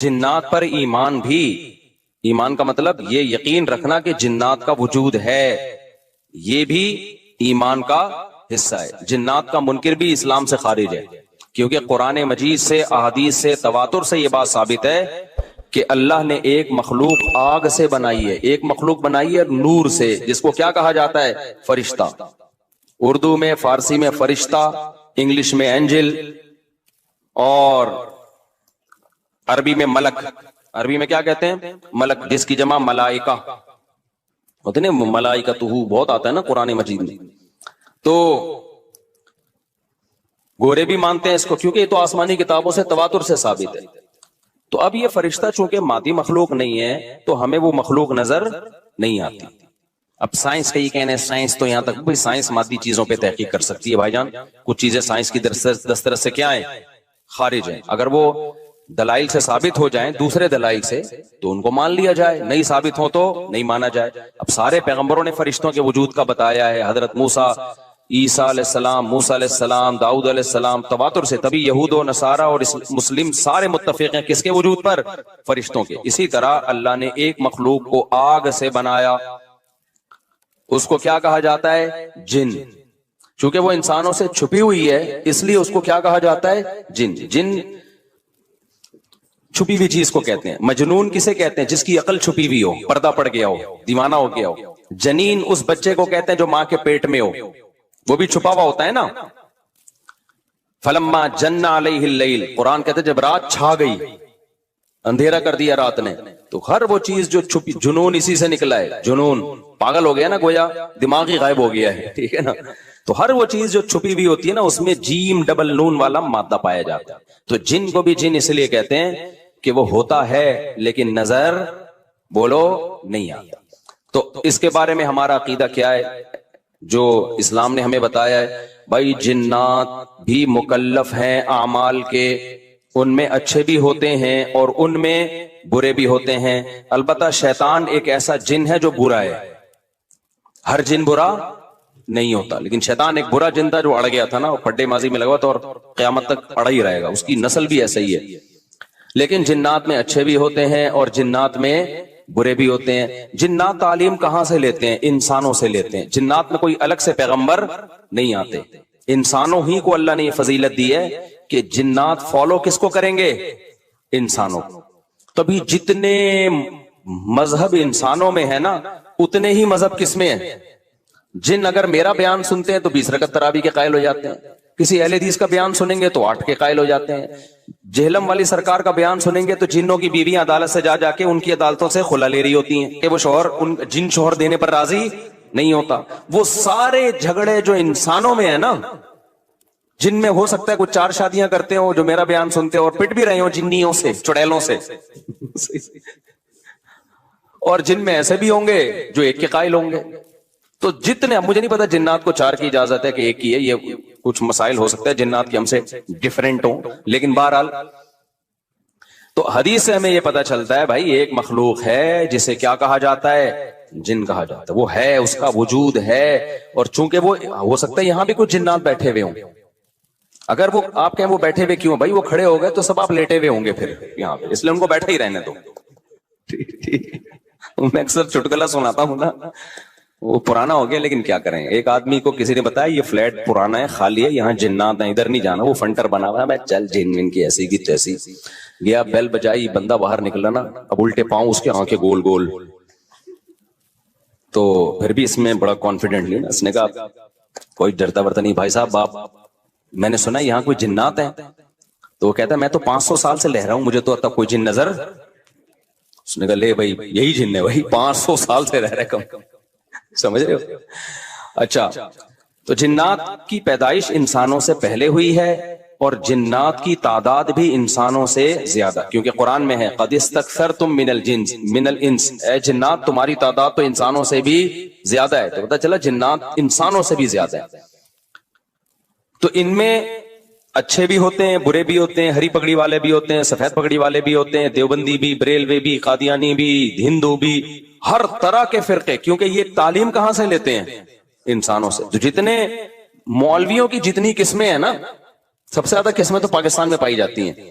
جنات پر ایمان بھی، ایمان کا مطلب یہ یقین رکھنا کہ جنات کا وجود ہے، یہ بھی ایمان کا حصہ ہے۔ جنات کا منکر بھی اسلام سے خارج ہے، کیونکہ قرآن مجید سے، احادیث سے، تواتر سے یہ بات ثابت ہے کہ اللہ نے ایک مخلوق آگ سے بنائی ہے، ایک مخلوق بنائی ہے نور سے، جس کو کیا کہا جاتا ہے؟ فرشتہ۔ اردو میں، فارسی میں فرشتہ، انگلش میں اینجل، اور عربی میں ملک۔ عربی میں کیا کہتے ہیں؟ ملک، جس کی جمع ملائکہ ہوتے ہیں، ملائکتہ بہت آتا ہے نا قرآن مجید میں۔ تو گورے بھی مانتے ہیں اس کو، کیونکہ یہ تو آسمانی کتابوں سے، تواتر سے ثابت ہے۔ تو اب یہ فرشتہ چونکہ مادی مخلوق نہیں ہے تو ہمیں وہ مخلوق نظر نہیں آتی۔ اب سائنس کا یہ کہنا ہے، سائنس تو یہاں تک، بھئی سائنس مادی چیزوں پہ تحقیق کر سکتی ہے بھائی جان، کچھ چیزیں سائنس کی دسترس سے کیا ہیں؟ خارج ہیں۔ اگر وہ دلائل سے ثابت ہو جائیں، دوسرے دلائل سے، تو ان کو مان لیا جائے، نہیں ثابت ہو تو نہیں مانا جائے۔ اب سارے پیغمبروں نے فرشتوں کے وجود کا بتایا ہے، حضرت موسیٰ، عیسیٰ علیہ السلام، موسیٰ علیہ السلام، داؤد علیہ السلام، تواتر سے، تبھی یہود و نصارہ اور مسلم سارے متفق ہیں کس کے وجود پر؟ فرشتوں کے۔ اسی طرح اللہ نے ایک مخلوق کو آگ سے بنایا، اس کو کیا کہا جاتا ہے؟ جن۔ چونکہ وہ انسانوں سے چھپی ہوئی ہے اس لیے اس کو کیا کہا جاتا ہے؟ جن۔ جن چھپی ہوئی چیز کو کہتے ہیں۔ مجنون کسے کہتے ہیں؟ جس کی عقل چھپی ہوئی ہو، پردہ پڑ گیا ہو، دیوانہ ہو گیا ہو۔ جنین اس بچے کو کہتے ہیں جو ماں کے پیٹ میں ہو، وہ بھی چھپا ہوا ہوتا ہے نا۔ فلما جن علیہ اللیل، قرآن کہتے ہیں جب رات چھا گئی، اندھیرا کر دیا رات نے، تو ہر وہ چیز جو چھپی، جنون اسی سے نکلا ہے۔ جنون پاگل ہو گیا نا، گویا دماغ ہی غائب ہو گیا ہے، ٹھیک ہے نا۔ تو ہر وہ چیز جو چھپی ہوئی ہوتی ہے نا، اس میں جیم ڈبل نون والا مادہ پایا جاتا ہے۔ تو جن کو بھی جن اس لیے کہتے ہیں کہ وہ ہوتا ہے لیکن نظر بولو نہیں آتا۔ تو اس کے بارے میں ہمارا عقیدہ کیا ہے جو اسلام نے ہمیں بتایا ہے؟ بھائی جنات بھی مکلف ہیں اعمال کے، ان میں اچھے بھی ہوتے ہیں اور ان میں برے بھی ہوتے ہیں۔ البتہ شیطان ایک ایسا جن ہے جو برا ہے، ہر جن برا نہیں ہوتا، لیکن شیطان ایک برا جن تھا جو اڑ گیا تھا نا، وہ پڈے ماضی میں لگا تھا اور قیامت تک اڑا ہی رہے گا، اس کی نسل بھی ایسا ہی ہے۔ لیکن جنات میں اچھے بھی ہوتے ہیں اور جنات میں برے بھی ہوتے ہیں۔ جنات تعلیم کہاں سے لیتے ہیں؟ انسانوں سے لیتے ہیں۔ جنات میں کوئی الگ سے پیغمبر نہیں آتے، انسانوں ہی کو اللہ نے یہ فضیلت دی ہے کہ جنات فالو کس کو کریں گے؟ انسانوں کو۔ تبھی جتنے مذہب انسانوں میں ہے نا، اتنے ہی مذہب کس میں ہیں؟ جن اگر میرا بیان سنتے ہیں تو 20 رکعت تراویح کے قائل ہو جاتے ہیں، کسی اہل حدیث کا بیان سنیں گے تو 8 کے قائل ہو جاتے ہیں، جہلم والی سرکار کا بیان سنیں گے تو جنوں کی بیویاں عدالت سے جا کے ان کی عدالتوں سے خلا لے رہی ہوتی ہیں کہ وہ شوہر، جن شوہر دینے پر راضی نہیں ہوتا۔ وہ سارے جھگڑے جو انسانوں میں ہیں نا، جن میں ہو سکتا ہے کچھ 4 شادیاں کرتے ہو جو میرا بیان سنتے ہو اور پٹ بھی رہے ہو جنیوں سے، چڑیلوں سے، اور جن میں ایسے بھی ہوں گے جو 1 کے قائل ہوں گے۔ تو جتنے، مجھے نہیں پتا جنات کو 4 کی اجازت ہے کہ 1 کی ہے، یہ کچھ مسائل ہو سکتا ہے جنات کے ہم سے ڈیفرنٹ ہوں، لیکن بہرحال تو حدیث سے ہمیں یہ پتا چلتا ہے بھائی ایک مخلوق ہے جسے کیا کہا جاتا ہے؟ جن کہا جاتا ہے۔ وہ ہے، اس کا وجود ہے، اور چونکہ وہ ہو سکتا ہے یہاں بھی کچھ جنات بیٹھے ہوئے ہوں۔ اگر وہ آپ کہیں وہ بیٹھے ہوئے کیوں بھائی؟ وہ کھڑے ہو گئے تو سب آپ لیٹے ہوئے ہوں گے پھر یہاں پہ، اس لیے ان کو بیٹھے ہی رہنے دو۔ میں اکثر چٹکلا سناتا ہوں نا، وہ پرانا ہو گیا لیکن کیا کریں، ایک آدمی کو کسی نے بتایا یہ فلیٹ پرانا ہے، خالی ہے، یہاں جنات ہیں، ادھر نہیں جانا، وہ فنٹر بنا ہوا ہے۔ میں چل جن کی ایسی کی تیسی گیا، بیل بجائی، بندہ باہر نکلا نا، اب الٹے پاؤں اس کے آنکھیں گول گول، تو پھر بھی اس میں بڑا کانفیڈنٹ نہیں نا، اس نے کہا کوئی ڈرتا ورتا نہیں بھائی صاحب، آپ میں نے سنا یہاں کوئی جنات ہیں؟ تو وہ کہتا ہے میں تو 500 سال سے لہ رہا ہوں، مجھے تو اب تک کوئی جن نظر۔ اس نے کہا لے بھائی یہی جن ہے بھائی، 500 سال سے رہ رہے کم، سمجھ رہے ہو؟ اچھا، تو جنات کی پیدائش انسانوں سے پہلے ہوئی ہے اور جنات کی تعداد بھی انسانوں سے زیادہ، کیونکہ قرآن میں ہے قد استکثرتم من الانس، اے جنات تمہاری تعداد تو انسانوں سے بھی زیادہ ہے۔ تو پتہ چلا جنات انسانوں سے بھی زیادہ ہے۔ تو ان میں اچھے بھی ہوتے ہیں، برے بھی ہوتے ہیں، ہری پگڑی والے بھی ہوتے ہیں، سفید پگڑی والے بھی ہوتے ہیں، دیوبندی بھی، بریلوی بھی، قادیانی بھی، ہندو بھی، ہر طرح کے فرقے، کیونکہ یہ تعلیم کہاں سے لیتے ہیں؟ انسانوں سے۔ جو جتنے مولویوں کی جتنی قسمیں ہیں نا، سب سے زیادہ قسمیں تو پاکستان میں پائی جاتی ہیں۔